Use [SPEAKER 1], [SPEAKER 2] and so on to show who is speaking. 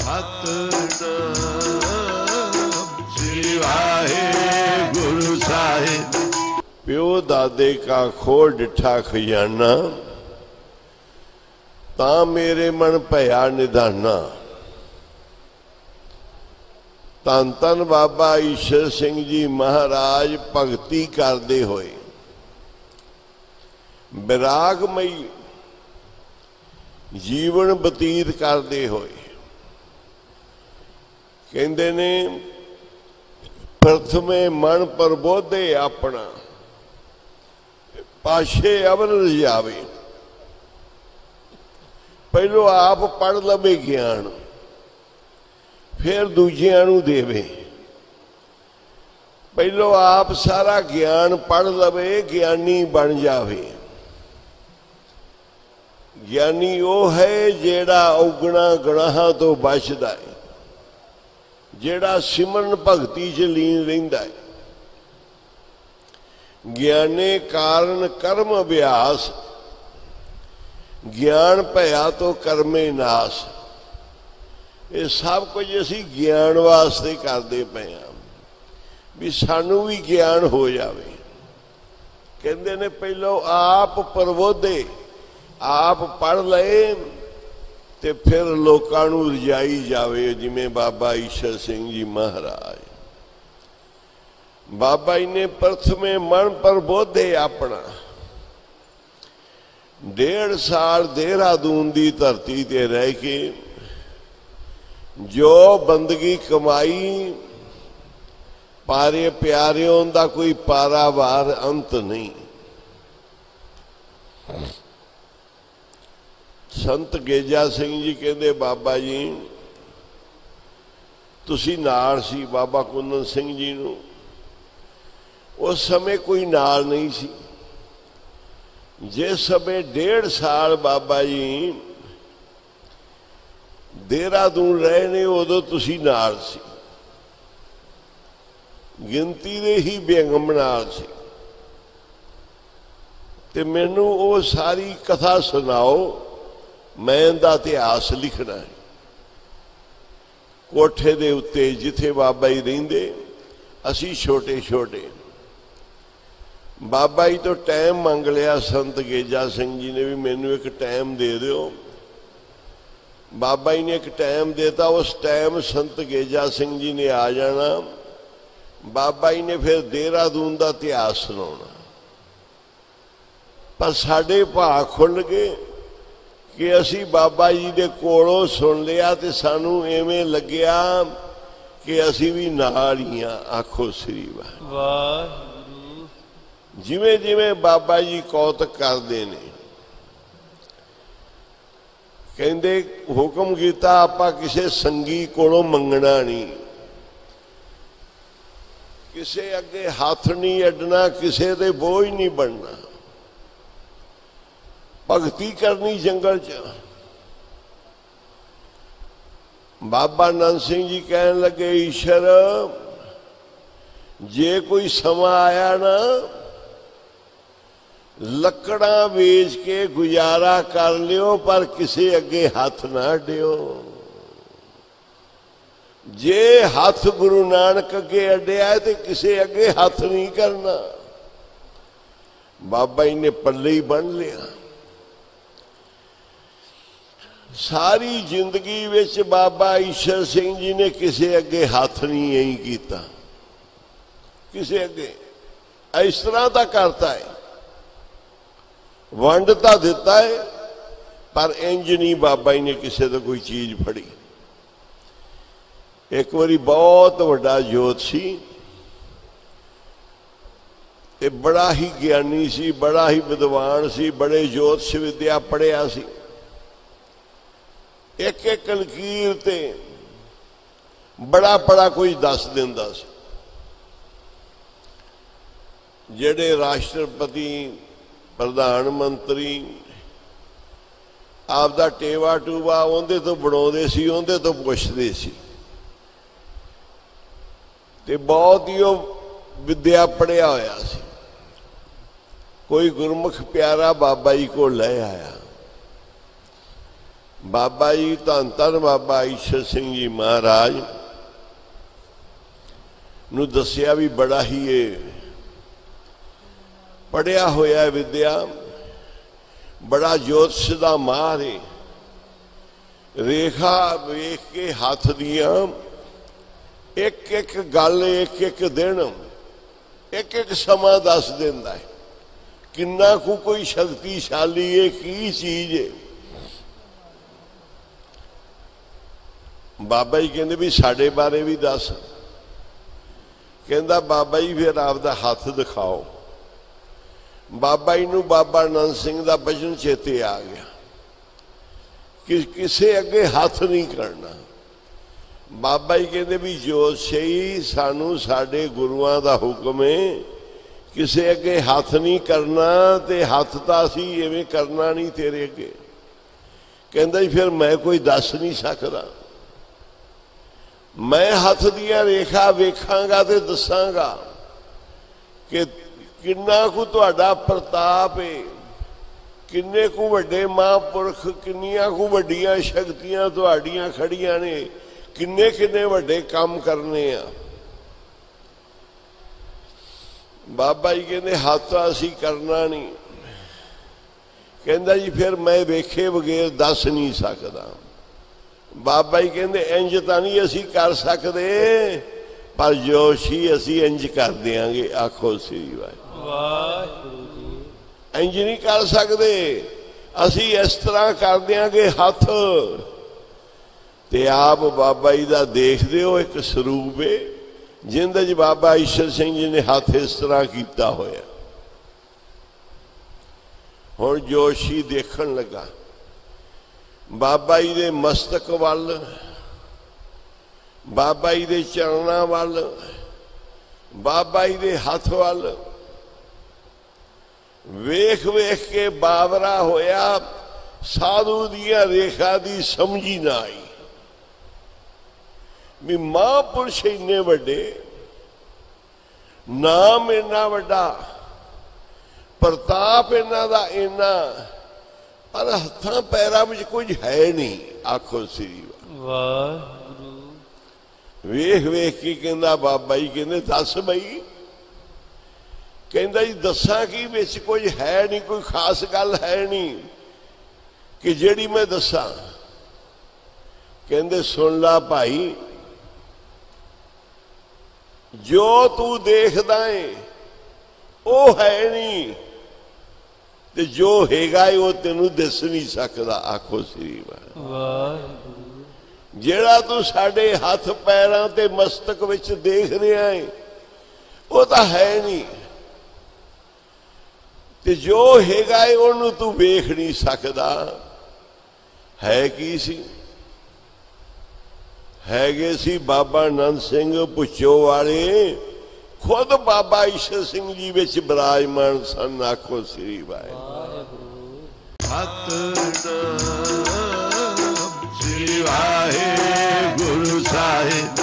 [SPEAKER 1] सतनाम श्री वाहेगुरु साहिब। प्यो दादे का खोड़ डिठा खजाना, ता मेरे मन भया निधाना। धन धन बाबा ईश्वर सिंह जी महाराज भगती करते हुए विरागमई जीवन बतीत करते हुए कहते ने प्रथमे मन प्रबोधे अपना, पाशे अवर रजावे। पहलो आप पढ़ लवे ज्ञान, फिर दूजियां नूं देवे। पहलो आप सारा ज्ञान पढ़ लवे, ज्ञानी बन जावे। ज्ञानी वो है जेड़ा औगणा गणाहां तो बचदा है, जेड़ा सिमरन भगती च लीन रहिंदा है। ज्ञाने कारण कर्म अभ्यास, ज्ञान भया तो कर्मे नाश। ये सब कुछ असी ज्ञान वास्ते करते पे हाँ भी सानू भी ज्ञान हो जाए। कहते ने पहलो आप प्रबोधे, आप पढ़ ले ते फिर लोकां नूं रजाई जावे। जिमें बाबा ईश्वर सिंह जी महाराज, बाबा जी ने प्रथमे मन प्रबोधे अपना। 1.5 साल देहरादून की धरती ते रह के जो बंदगी कमाई, पारे प्यारियों का कोई पारावार अंत नहीं। संत गेजा सिंह जी कहते बाबा जी तुसी नाल सी बाबा कुंदन सिंह जी नूं। उस समय कोई नाल नहीं सी। जिस समय 1.5 साल बाबा जी देहरादून रहे ने उदों तुसी नाल सी, गिनती दे ही बेगम नाल सी। ते मैनू वो सारी कथा सुनाओ, मैं इहदा इतिहास लिखना है। कोठे दे उत्ते जिथे बाबा जी रहिंदे, असी छोटे छोटे। बाबा जी तो टाइम मंग लिया संत गेजा सिंह जी ने भी, मैनू एक टाइम दे दिओ। बाबा जी ने एक टाइम देता, उस टाइम संत गेजा सिंह जी ने आ जाना। बाबा जी ने फिर देहरादून का इतिहास सुनाना। पर साडे भाग खुल गए कि असी बाबा जी दे कोलों सुन लिया तो सानू इवें लग्या कि असी भी नाल ही हाँ। आखो श्री वाहिगुरू। जिमें जिमें बाबा जी कौतक करते हैं, कहते हुक्म किया आपां किसी संगी कोलों मंगना नहीं, किसी अगे हाथ नहीं अड्डना, किसी दे बोझ नहीं बनना। भगती करनी जंगल च। बाबा नंद सिंह जी कहन लगे ईश्वर जे कोई समा आया ना, लकड़ा वेच के गुजारा कर लियो, पर किसी अगे हाथ ना अड्डियो। जे हाथ गुरु नानक अगे अड्डिया है तो किसी अगे हाथ नहीं करना। बाबा जी ने पल्ले ही बन लिया। सारी जिंदगी विच बाबा ईश्वर सिंह जी ने किसी अगे हाथ नहीं यही किया, किसी अगे इस तरह का करता है। वंड तो दिता है, पर इंज नहीं बाबा जी ने किसी तो कोई चीज फड़ी। एक बारी बहुत बड़ा जोतषी ते बड़ा ही ज्ञानी सी, बड़ा ही विद्वान सी, बड़े ज्योतिष विद्या पढ़िया सी। एक एक लकीर ते बड़ा बड़ा कोई दस दिंदा सी। जेड़े राष्ट्रपति प्रधानमंत्री आपदा टेवा टूवा उहदे तो बनाउंदे सी, उहदे तो पुछदे सी। ते बहुत ही विद्या पढ़िया होया सी। कोई गुरमुख प्यारा बाबा जी को ले आया। बाबा जी धन धन बाबा ईश्वर सिंह जी महाराज नूं दसिया भी बड़ा ही है पढ़िया होया विद्या, बड़ा ज्योतिष दा मार है। रेखा वेख के हाथ दियां एक एक गल एक एक दिन एक एक समा दस दिंदा है किन्ना को कोई शक्तिशाली है, की चीज है। बाबा जी कहते भी साडे बारे भी दस। कहता बाबा जी फिर आपदा हाथ दिखाओ। बाबा जी नूं बाबा नंद सिंह दा बचन चेते आ गया कि किसे अगे हाथ नहीं करना। बाबा जी कहते भी जोशी सानू साडे गुरुआं दा हुक्म है किसे अगे हाथ नहीं करना, ते हाथ तां असीं इवें करना नहीं तेरे अगे। कहंदा जी फिर मैं कोई दस नहीं सकदा, मैं हाथ दिया रेखा वेखांगा ते दसांगा कि किन्ना को तुहाडा प्रताप है, किन्ने को वड्डे महापुरख, किन्नियां को वड्डियां शक्तियां तुहाडियां खड़ियां ने, किन्ने किन्ने वड्डे काम करने आ। बाबा जी कहते हाथ असी करना नहीं। कहंदा जी फिर मैं वेखे बगैर दस नहीं सकदा। बाबा जी कहते इंज तां नहीं असी कर सकते, पर जोशी असी इंज कर देंगे। आखो श्री वाहिगुरू जी। इंज नहीं कर सकते, असी इस तरह कर देंगे हाथ। ते आप बाबा जी का देखते हो एक स्वरूप है जिंदे च बाबा ईश्वर सिंह जी ने हाथ इस तरह किया होया। हुण जोशी देखण लगा बाबा जी दे मस्तक वल, बाबा जी दे चरणों वल, बाबा जी दे हाथ वल वेख वेख के बावरा होया। साधु दिया रेखा दी समझी ना आई भी महापुरुष इन्ने वड्डे, नाम इन्ना वड्डा, प्रताप इन्हां दा इन्ना, पर हत्थां पैरां विच कुछ है नहीं। आखो श्री वाहिगुरू। वेख वेख के कहंदा बाबा जी कहंदे दस बई। कहंदा जी दसां की विच कुछ है नहीं, कोई खास गल है नहीं कि जिहड़ी मैं दसां। कहंदे सुन ला भाई, जो तू देखदा है वो है नहीं, ते जो हैगा वो तेनू दिस नहीं सकता। आखो श्री वाहिगुरू। जेड़ा तू साडे हाथ पैरां ते मस्तक विच देख रहा है वो तो है नहीं, ते जो हैगा उहनू तू वेख नहीं सकदा। है की सी? हैगे सी बाबा नंद सिंह पुछो वाले, खुद बाबा ईश्वर सिंह जी विच विराजमान सन। आखो श्री वाहिगुरू। सतनाम श्री वाहिगुरू साहिब।